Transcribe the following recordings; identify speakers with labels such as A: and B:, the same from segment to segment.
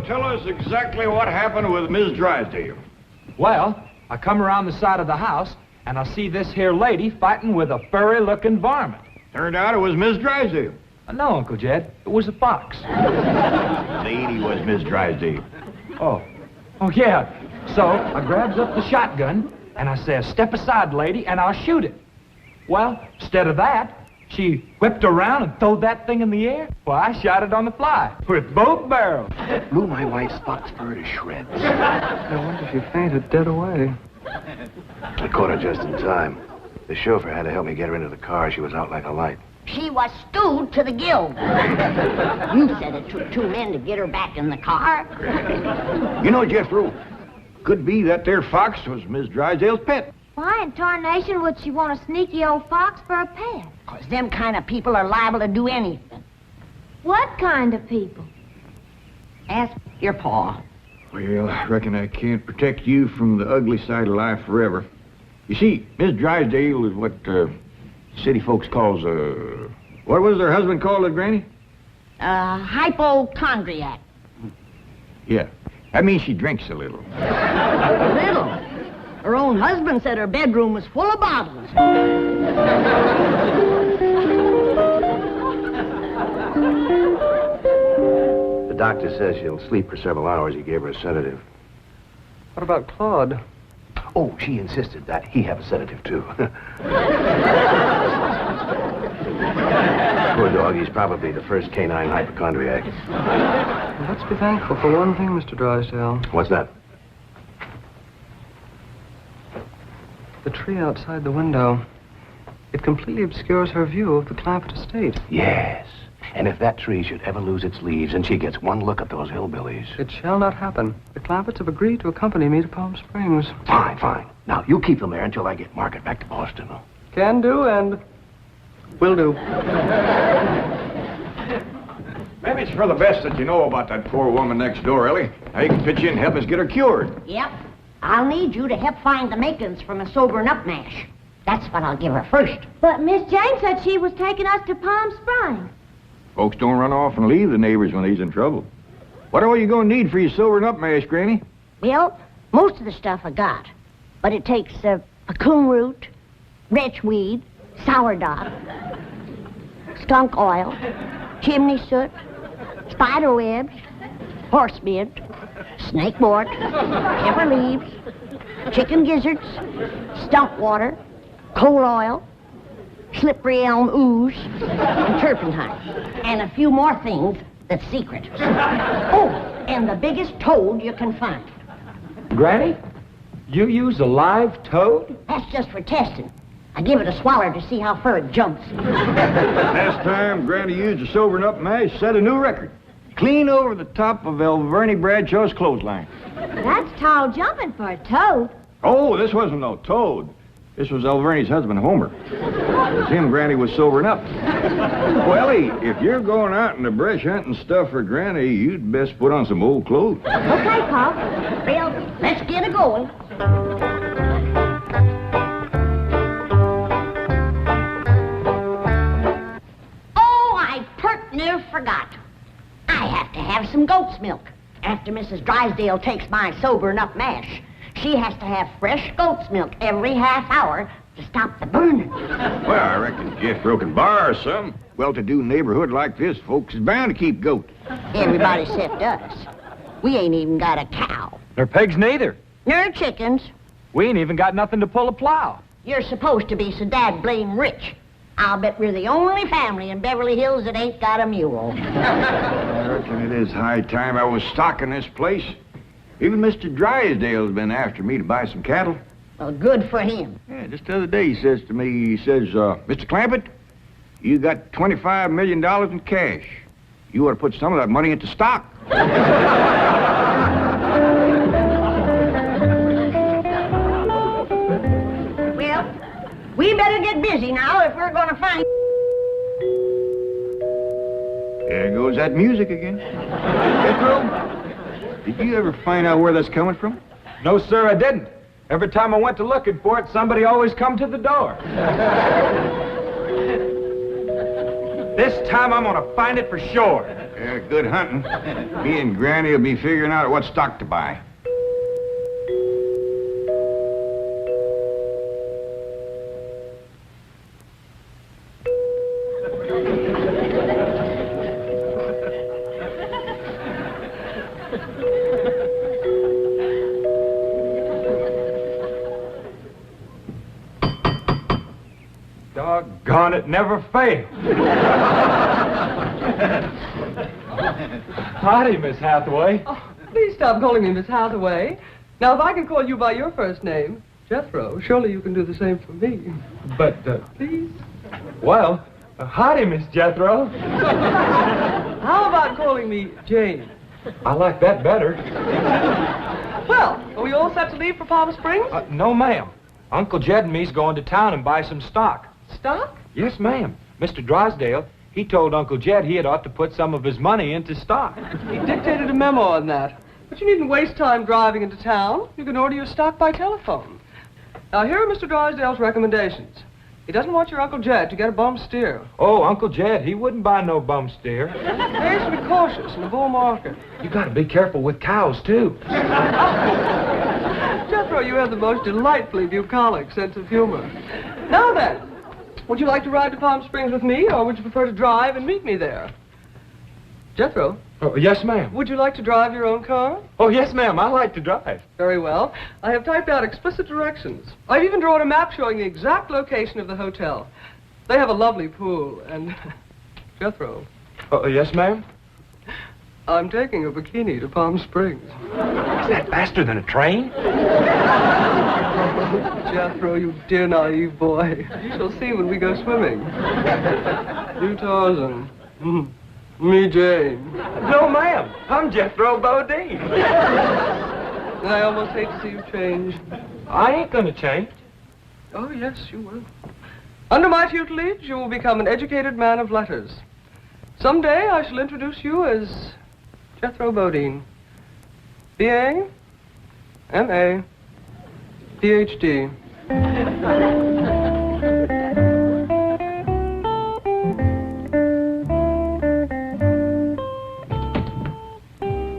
A: tell us exactly what happened with Miss Drysdale.
B: Well, I come around the side of the house, and I see this here lady fighting with a furry-looking varmint.
A: Turned out it was Miss Drysdale.
B: No, Uncle Jed, it was a fox.
A: Lady was Miss Drysdale.
B: Oh, yeah. So I grabs up the shotgun, and I says, step aside, lady, and I'll shoot it. Well, instead of that, she whipped around and throwed that thing in the air. Well, I shot it on the fly with both barrels.
C: Blew my wife's fox fur to shreds.
D: No wonder she fainted dead away.
C: I caught her just in time. The chauffeur had to help me get her into the car. She was out like a light.
E: She was stewed to the gills. You said it took 2 men to get her back in the car.
A: You know, Jethro, could be that there fox was Miss Drysdale's pet.
F: Why in tarnation would she want a sneaky old fox for a pet?
E: 'Cause them kind of people are liable to do anything.
F: What kind of people?
E: Ask your pa.
A: Well, I reckon I can't protect you from the ugly side of life forever. You see, Miss Drysdale is what city folks calls what was her husband called it, Granny?
E: Hypochondriac.
A: Yeah, that means she drinks a little.
E: Little. Her own husband said her bedroom was full of bottles.
C: The doctor says she'll sleep for several hours. He gave her a sedative.
D: What about Claude?
C: Oh, she insisted that he have a sedative, too. Poor dog, he's probably the first canine hypochondriac.
D: Well, let's be thankful for one thing, Mr. Drysdale.
C: What's that?
D: The tree outside the window. It completely obscures her view of the Clampett estate.
C: Yes. And if that tree should ever lose its leaves and she gets one look at those hillbillies...
D: It shall not happen. The Clampetts have agreed to accompany me to Palm Springs.
C: Fine, fine. Now, you keep them there until I get Margaret back to Boston.
D: Can do, and will do.
A: Maybe it's for the best that you know about that poor woman next door, Elly. Now you can pitch in and help us get her cured.
E: Yep. I'll need you to help find the makings from a sobering up mash. That's what I'll give her first.
F: But Miss Jane said she was taking us to Palm Springs.
A: Folks don't run off and leave the neighbors when they's in trouble. What are you going to need for your sobering up mash, Granny?
E: Well, most of the stuff I got. But it takes cocoon root, wretchweed, sourdough, skunk oil, chimney soot, spider webs, horse mint, snake wort, pepper leaves, chicken gizzards, stump water, coal oil, slippery elm ooze, and turpentine, and a few more things that's secret. Oh, and the biggest toad you can find.
B: Granny, you use a live toad?
E: That's just for testing. I give it a swaller to see how far it jumps.
A: Last time Granny used a sobering up mash, set a new record. Clean over the top of Elverny Bradshaw's clothesline.
F: That's tall jumping for a toad.
A: Oh, this wasn't no toad. This was Elverny's husband, Homer. It was him Granny was sobering up. Well, Elly, if you're going out in the brush hunting stuff for Granny, you'd best put on some old clothes.
F: Okay, Pa.
E: Well, let's get it going. Oh, I pert near forgot. I have to have some goat's milk. After Mrs. Drysdale takes my sobering up mash, she has to have fresh goat's milk every half hour to stop the burning.
A: Well, I reckon Jethro can borrow some. Well-to-do neighborhood like this, folks is bound to keep goats.
E: Everybody except us. We ain't even got a cow.
B: Nor pigs neither.
E: Nor chickens.
B: We ain't even got nothing to pull a plow.
E: You're supposed to be so dad blame rich. I'll bet we're the only family in Beverly Hills that ain't got a mule.
A: I reckon it is high time I was stocking this place. Even Mr. Drysdale's been after me to buy some cattle.
E: Well, good for him.
A: Yeah, just the other day he says to me, Mr. Clampett, you got $25 million in cash. You ought to put some of that money into stock.
E: Well, we better get busy now if we're going to find...
A: There goes that music again. Jethro, did you ever find out where that's coming from?
B: No, sir, I didn't. Every time I went to looking for it, somebody always come to the door. This time I'm gonna find it for sure.
A: Yeah, good hunting. Me and Granny will be figuring out what stock to buy.
B: Doggone it, never failed. Howdy, Miss Hathaway.
D: Oh, please stop calling me Miss Hathaway. Now, if I can call you by your first name, Jethro, surely you can do the same for me.
B: But,
D: Please?
B: well, howdy, Miss Jethro.
D: How about calling me Jane?
B: I like that better.
D: Well, are we all set to leave for Palm Springs?
B: No, ma'am. Uncle Jed and me's going to town and buy some stock.
D: Stock?
B: Yes, ma'am. Mr. Drysdale, he told Uncle Jed he had ought to put some of his money into stock.
D: He dictated a memo on that. But you needn't waste time driving into town. You can order your stock by telephone. Now, here are Mr. Drysdale's recommendations. He doesn't want your Uncle Jed to get a bum steer.
B: Oh, Uncle Jed, he wouldn't buy no bum steer.
D: He has to be cautious in the bull market.
B: You gotta be careful with cows, too.
D: Jethro, you have the most delightfully bucolic sense of humor. Now then, would you like to ride to Palm Springs with me, or would you prefer to drive and meet me there? Jethro,
B: Oh, yes, ma'am.
D: would you like to drive your own car?
B: Oh, yes, ma'am. I like to drive.
D: Very well. I have typed out explicit directions. I've even drawn a map showing the exact location of the hotel. They have a lovely pool, and... Jethro,
B: Oh, yes, ma'am.
D: I'm taking a bikini to Palm Springs.
B: Is that faster than a train?
D: Jethro, you dear naive boy. You shall see when we go swimming. You Tarzan. Me Jane.
B: No, ma'am. I'm Jethro Bodine.
D: I almost hate to see you change.
B: I ain't gonna change.
D: Oh, yes, you will. Under my tutelage, you will become an educated man of letters. Someday I shall introduce you as Jethro Bodine. B.A., M.A., Ph.D.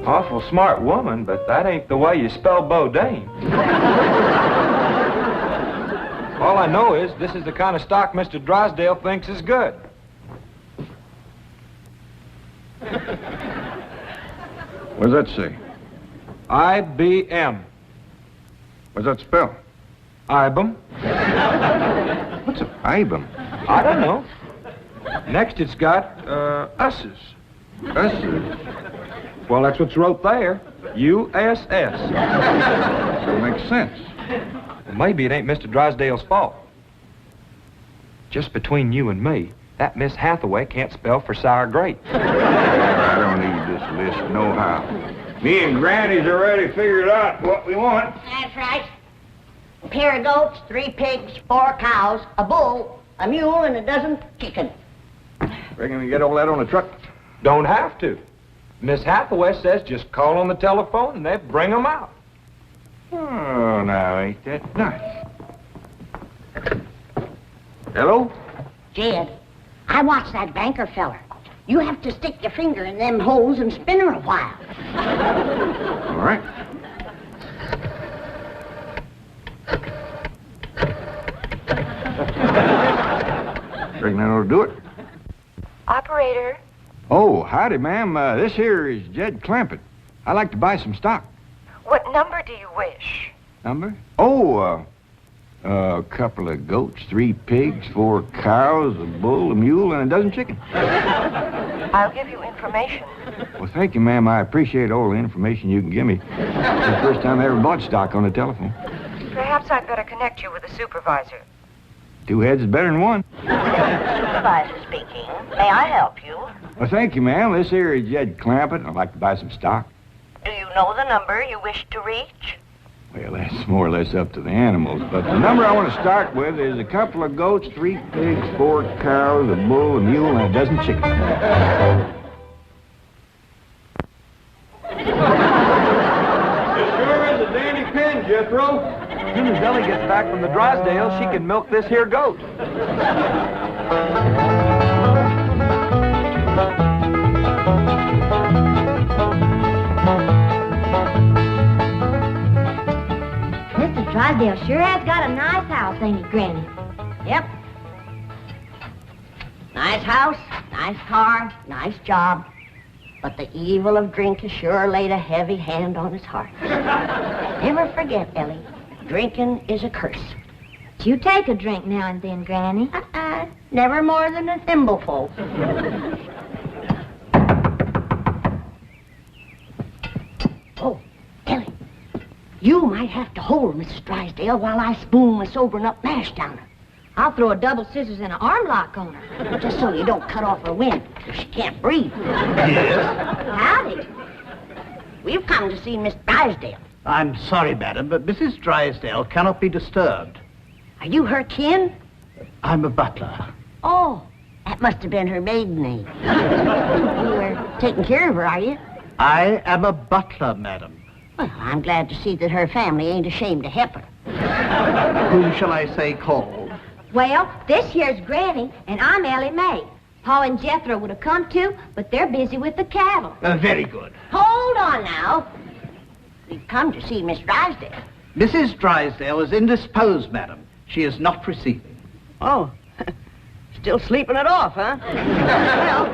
B: Awful smart woman, but that ain't the way you spell Bodine. All I know is this is the kind of stock Mr. Drysdale thinks is good.
A: What does that say?
B: IBM.
A: What's that spell?
B: IBM.
A: What's an IBM?
B: I don't know. Next it's got, Us's.
A: Us's.
B: Well, that's what's wrote there. U.S.S.
A: That makes sense.
B: Well, maybe it ain't Mr. Drysdale's fault. Just between you and me, that Miss Hathaway can't spell for sour grape.
A: I don't need this list nohow. Me and Granny's already figured out what we want.
E: That's right. A pair of goats, 3 pigs, 4 cows, a bull, a mule, and a dozen chickens.
A: Reckon we can get all that on the truck?
B: Don't have to. Miss Hathaway says just call on the telephone and they bring 'em out.
A: Oh, now, ain't that nice? Hello?
E: Jed, I watched that banker feller. You have to stick your finger in them holes and spin her a while.
A: All right. Reckon that ought to do it.
G: Operator.
A: Oh, howdy, ma'am. This here is Jed Clampett. I'd like to buy some stock.
G: What number do you wish?
A: Number? Oh, a couple of goats, 3 pigs, 4 cows, a bull, a mule, and a dozen chickens.
G: I'll give you information.
A: Well, thank you, ma'am. I appreciate all the information you can give me. It's the first time I ever bought stock on the telephone.
G: Perhaps I'd better connect you with a supervisor.
A: 2 heads is better than 1.
G: Supervisor speaking. May I help you?
A: Well, thank you, ma'am. This here is Jed Clampett. I'd like to buy some stock.
G: Do you know the number you wish to reach?
A: Well, that's more or less up to the animals, but the number I want to start with is a couple of goats, 3 pigs, 4 cows, a bull, a mule, and a dozen chickens.
B: It sure is a dandy pin, Jethro. As soon as Elly gets back from the Drysdale, she can milk this here goat.
F: Drysdale sure has got a nice house, ain't he, Granny?
E: Yep. Nice house, nice car, nice job. But the evil of drink has sure laid a heavy hand on his heart. Never forget, Elly, drinking is a curse.
F: You take a drink now and then, Granny.
E: Never more than a thimbleful. Oh, Elly, you might have to hold Mrs. Drysdale while I spoon the sobering up mash down her.
F: I'll throw a double scissors and an arm lock on her.
E: Just so you don't cut off her wind, so she can't breathe.
H: Yes?
E: Howdy. We've come to see Miss Drysdale.
H: I'm sorry, madam, but Mrs. Drysdale cannot be disturbed.
E: Are you her kin?
H: I'm a butler.
E: Oh, that must have been her maiden name. You were taking care of her, are you?
H: I am a butler, madam.
E: Well, I'm glad to see that her family ain't ashamed to help her.
H: Whom shall I say called?
F: Well, this here's Granny, and I'm Elly May. Pa and Jethro would have come too, but they're busy with the cattle.
H: Very good.
E: Hold on now. We've come to see Miss Drysdale.
H: Mrs. Drysdale is indisposed, madam. She is not receiving.
E: Oh, still sleeping it off, huh? Well,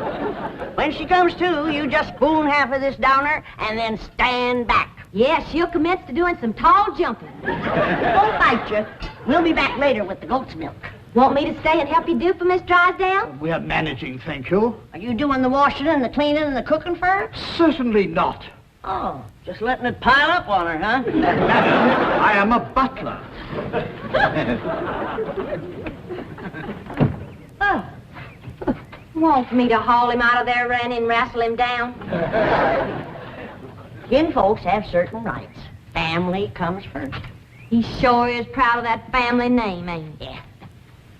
E: when she comes to, you just spoon half of this down her and then stand back.
F: Yeah, she'll commence to doing some tall jumping.
E: Don't bite you. We'll be back later with the goat's milk.
F: Want me to stay and help you do for Miss Drysdale?
H: We are managing, thank you.
E: Are you doing the washing and the cleaning and the cooking for her?
H: Certainly not.
E: Oh, just letting it pile up on her, huh?
H: Madam, I am a butler.
F: Oh. Want me to haul him out of there, Randy, and wrestle him down?
E: Kin folks have certain rights. Family comes first.
F: He sure is proud of that family name, ain't he?
E: Yeah.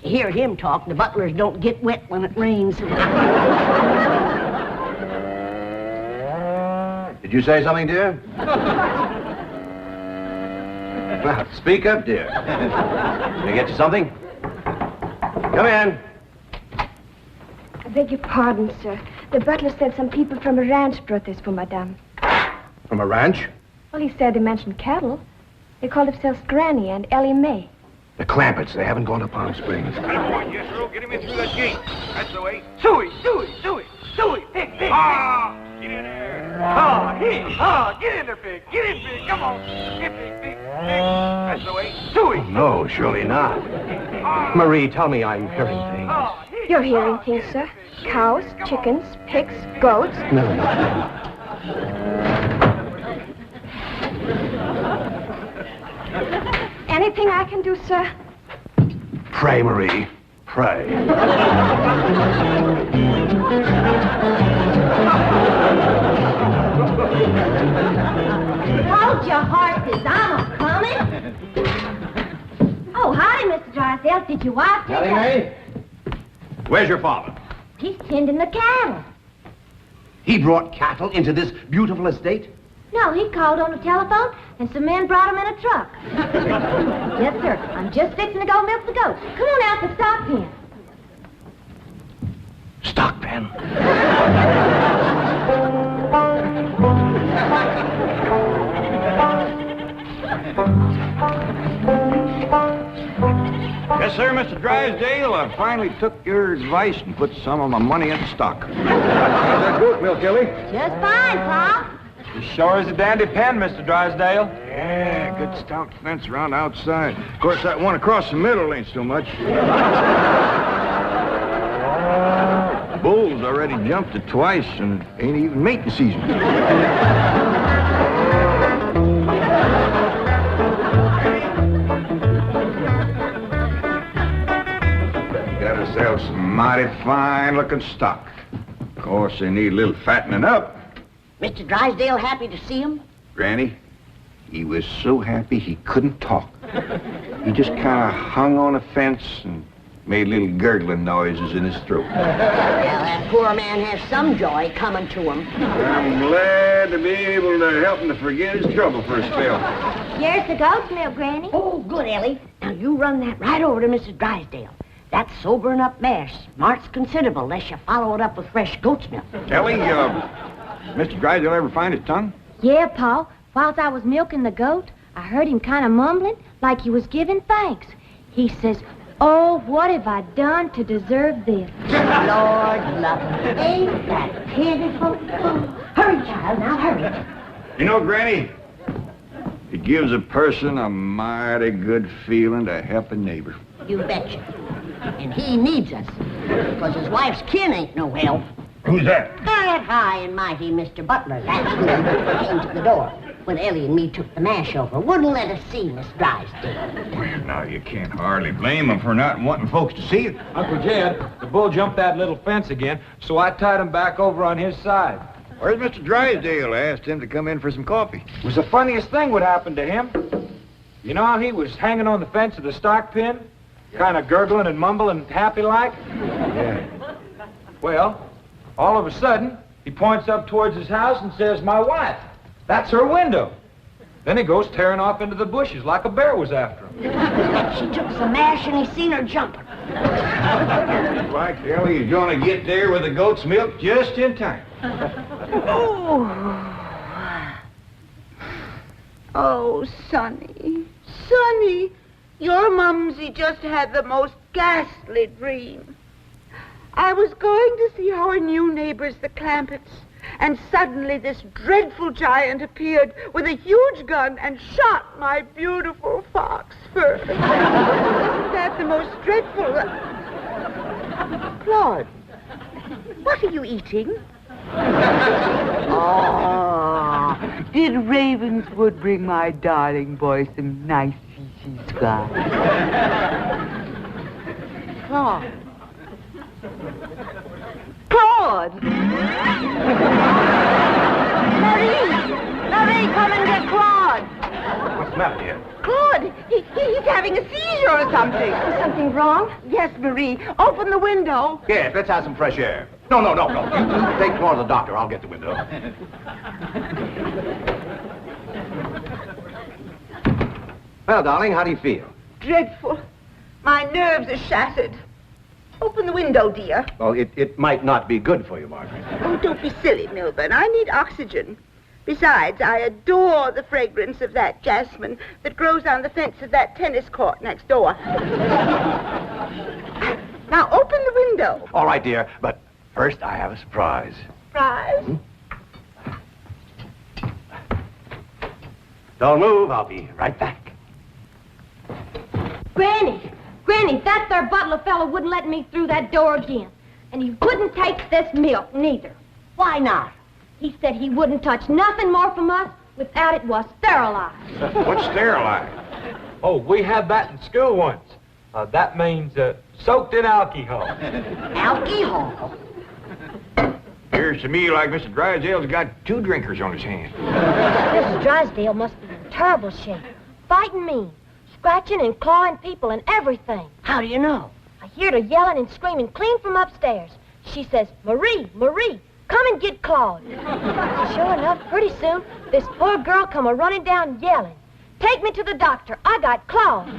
E: You hear him talk, the butlers don't get wet when it rains.
C: Did you say something, dear? Well, speak up, dear. Can I get you something? Come in.
I: I beg your pardon, sir. The butler said some people from a ranch brought this for Madame.
C: From a ranch?
I: Well, he said they mentioned cattle. They called themselves Granny and Elly May.
C: The Clampetts. They haven't gone to Palm Springs.
A: Jethro, get him in through that gate. That's the way.
B: Suey! Hey, hey!
A: Ah! Get in there.
B: Get in there, Pig! Get in, Pig! Come on! Get Pig!
A: That's the way.
B: Suey!
C: No, surely not. Marie, tell me I'm hearing things.
I: You're hearing things, sir. Cows, chickens, pigs, goats.
C: No.
I: Anything I can do, sir?
C: Pray, Marie. Pray.
F: Hold your horses, I'm a-coming. Oh, howdy, Mr. Drysdale. Did your wife take
C: May?
A: Where's your father?
F: He's tending the cattle.
C: He brought cattle into this beautiful estate?
F: No, he called on the telephone, and some men brought him in a truck. Yes, sir. I'm just fixing to go milk the goats. Come on out to stock pen.
C: Stock pen?
A: Yes, sir, Mr. Drysdale. I finally took your advice and put some of my money into stock. How's that goat milk, Elly?
F: Just fine, Pa.
B: He sure is a dandy pen, Mr. Drysdale.
A: Yeah, good stout fence around outside. Of course, that one across the middle ain't so much. Bulls already jumped it twice and ain't even mating season. Got ourselves some mighty fine-looking stock. Of course, they need a little fattening up.
E: Mr. Drysdale happy to see him?
A: Granny, he was so happy he couldn't talk. He just kind of hung on a fence and made little gurgling noises in his throat.
E: Well, that poor man has some joy coming to him.
A: I'm glad to be able to help him to forget his trouble for a spell.
F: Here's the goat's milk, Granny.
E: Oh, good, Elly. Now, you run that right over to Mrs. Drysdale. That sobering up mash smarts considerable unless you follow it up with fresh goat's milk.
A: Elly, Mr. Drysdale ever find his tongue?
F: Yeah, Pa. Whilst I was milking the goat, I heard him kind of mumbling like he was giving thanks. He says, "Oh, what have I done to deserve this?"
E: Lord love him. Ain't that pitiful? Oh, hurry, child, now hurry.
A: You know, Granny, it gives a person a mighty good feeling to help a neighbor.
E: You betcha. And he needs us, because his wife's kin ain't no help.
A: Who's that?
E: That high and mighty Mr. Butler. That's who came to the door when Elly and me took the mash over. Wouldn't let us see Miss Drysdale.
A: Well, now, you can't hardly blame him for not wanting folks to see it.
B: Uncle Jed, the bull jumped that little fence again, so I tied him back over on his side.
A: Where's Mr. Drysdale? I asked him to come in for some coffee.
B: It was the funniest thing what happened to him. You know how he was hanging on the fence of the stock pen? Kind of gurgling and mumbling happy like?
A: Yeah.
B: Well, all of a sudden, he points up towards his house and says, "My wife, that's her window." Then he goes tearing off into the bushes like a bear was after him.
E: She took some mash and he seen her jumping.
A: Like Elly is going to get there with the goat's milk just in time.
J: Oh, Sonny, Sonny, your mumsy just had the most ghastly dream. I was going to see our new neighbors, the Clampetts, and suddenly this dreadful giant appeared with a huge gun and shot my beautiful fox fur. Isn't that the most dreadful... Claude, what are you eating? Oh, did Ravenswood bring my darling boy some nice fishy scraps? Claude. Claude! Marie, come and get Claude.
C: What's the matter, dear?
J: Claude, he's having a seizure or something.
F: Is something wrong?
J: Yes, Marie. Open the window.
C: Yes, let's have some fresh air. No. You take Claude to the doctor. I'll get the window. Well, darling, how do you feel?
J: Dreadful. My nerves are shattered. Open the window, dear.
C: Well, it might not be good for you, Margaret.
J: Oh, don't be silly, Milburn. I need oxygen. Besides, I adore the fragrance of that jasmine that grows on the fence of that tennis court next door. Now, open the window.
C: All right, dear, but first I have a surprise.
J: Surprise?
C: Don't move. I'll be right back.
F: Granny, that there butler fellow wouldn't let me through that door again. And he wouldn't take this milk, neither.
E: Why not?
F: He said he wouldn't touch nothing more from us without it was sterilized.
A: What's sterilized?
B: Oh, we had that in school once. That means soaked in alcohol.
E: Alcohol?
A: Appears to me like Mr. Drysdale's got two drinkers on his hands.
F: Mrs. Drysdale must be in terrible shape. Fighting mean. Scratching and clawing people and everything.
E: How do you know?
F: I heard her yelling and screaming clean from upstairs. She says, "Marie, come and get Claude." Sure enough, pretty soon, this poor girl come a-running down yelling. "Take me to the doctor. I got Claude."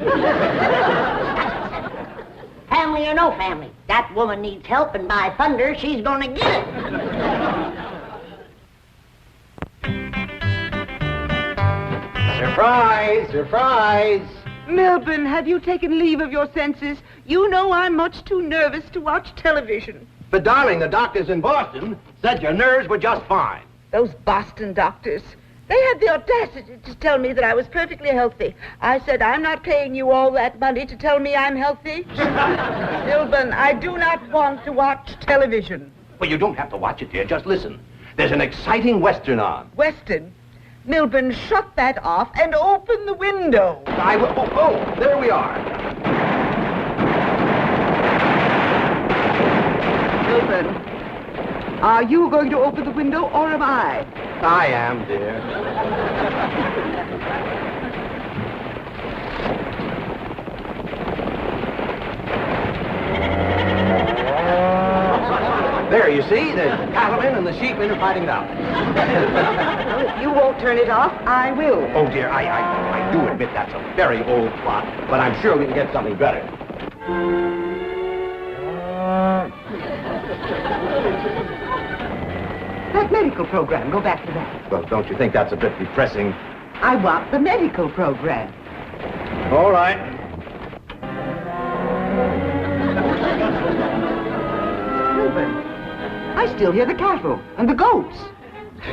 E: Family or no family, that woman needs help, and by thunder, she's gonna get it.
C: Surprise! Surprise!
J: Milburn, have you taken leave of your senses? You know I'm much too nervous to watch television.
C: But, darling, the doctors in Boston said your nerves were just fine.
J: Those Boston doctors. They had the audacity to tell me that I was perfectly healthy. I said, I'm not paying you all that money to tell me I'm healthy. Milburn, I do not want to watch television.
C: Well, you don't have to watch it, dear. Just listen. There's an exciting Western on.
J: Western? Milburn, shut that off and open the window.
C: I will. Oh, there we are.
J: Milburn, are you going to open the window or am I?
C: I am, dear. There, you see, the cattlemen and the sheepmen are fighting it out.
J: Well, if you won't turn it off, I will.
C: Oh, dear, I do admit that's a very old plot, but I'm sure we can get something better.
J: That medical program, go back to that.
C: Well, don't you think that's a bit depressing?
J: I want the medical program.
C: All right.
J: Reuben, I still hear the cattle and the goats.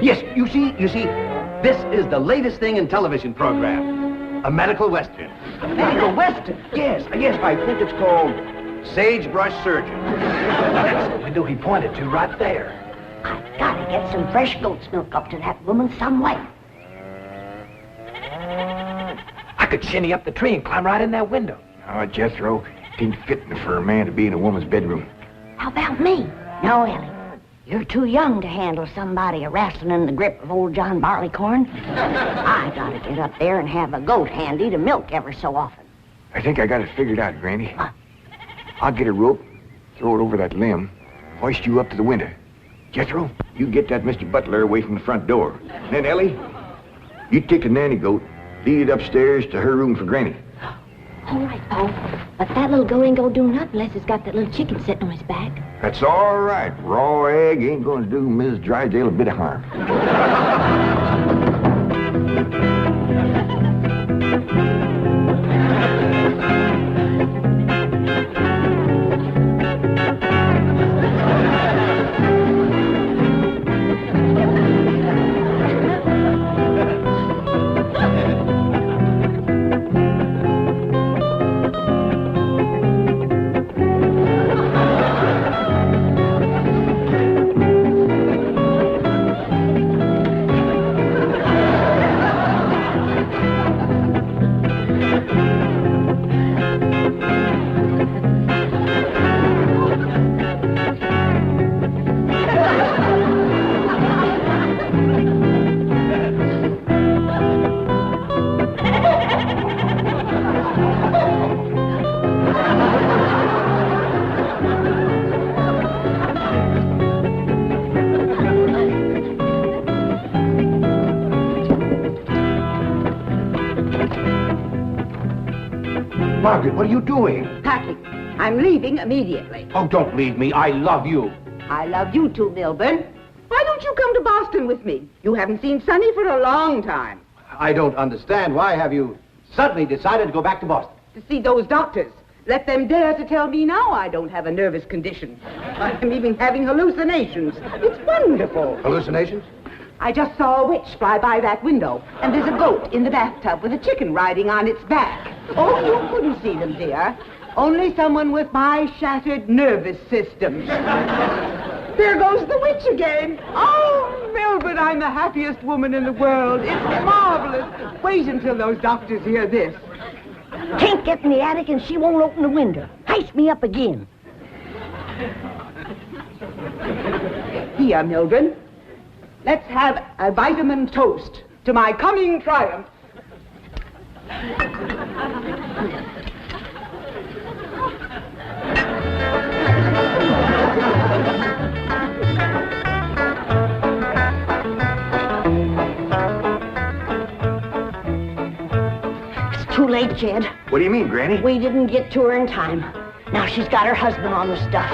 C: Yes, you see, this is the latest thing in television program. A medical western.
J: Medical Western?
C: Yes, I think it's called Sagebrush Surgeon. That's the window he pointed to right there.
E: I've got to get some fresh goat's milk up to that woman some way.
B: I could shinny up the tree and climb right in that window.
A: Oh, Jethro, it ain't fitting for a man to be in a woman's bedroom.
E: How about me? No, Elly. You're too young to handle somebody wrestling in the grip of old John Barleycorn. I gotta get up there and have a goat handy to milk ever so often.
A: I think I got it figured out, Granny.
E: What?
A: I'll get a rope, throw it over that limb, hoist you up to the window. Jethro, you get that Mr. Butler away from the front door. Then, Elly, you take the nanny goat, lead it upstairs to her room for Granny.
F: All right, Pa. But that little goat ain't gonna do nothing unless it's got that little chicken sitting on his back.
A: That's all right. Raw egg ain't gonna do Mrs. Drysdale a bit of harm.
C: Margaret, what are you doing?
J: Packing. I'm leaving immediately.
C: Oh, don't leave me. I love you.
J: I love you too, Milburn. Why don't you come to Boston with me? You haven't seen Sonny for a long time.
C: I don't understand. Why have you suddenly decided to go back to Boston?
J: To see those doctors. Let them dare to tell me now I don't have a nervous condition. I'm even having hallucinations. It's wonderful.
C: Hallucinations?
J: I just saw a witch fly by that window, and there's a goat in the bathtub with a chicken riding on its back. Oh, you couldn't see them, dear. Only someone with my shattered nervous system. There goes the witch again. Oh, Milburn, I'm the happiest woman in the world. It's marvelous. Wait until those doctors hear this.
E: Can't get in the attic and she won't open the window. Heist me up again.
J: Here, Milburn. Let's have a vitamin toast to my coming triumph.
E: It's too late, Jed.
A: What do you mean, Granny?
E: We didn't get to her in time. Now she's got her husband on the stuff.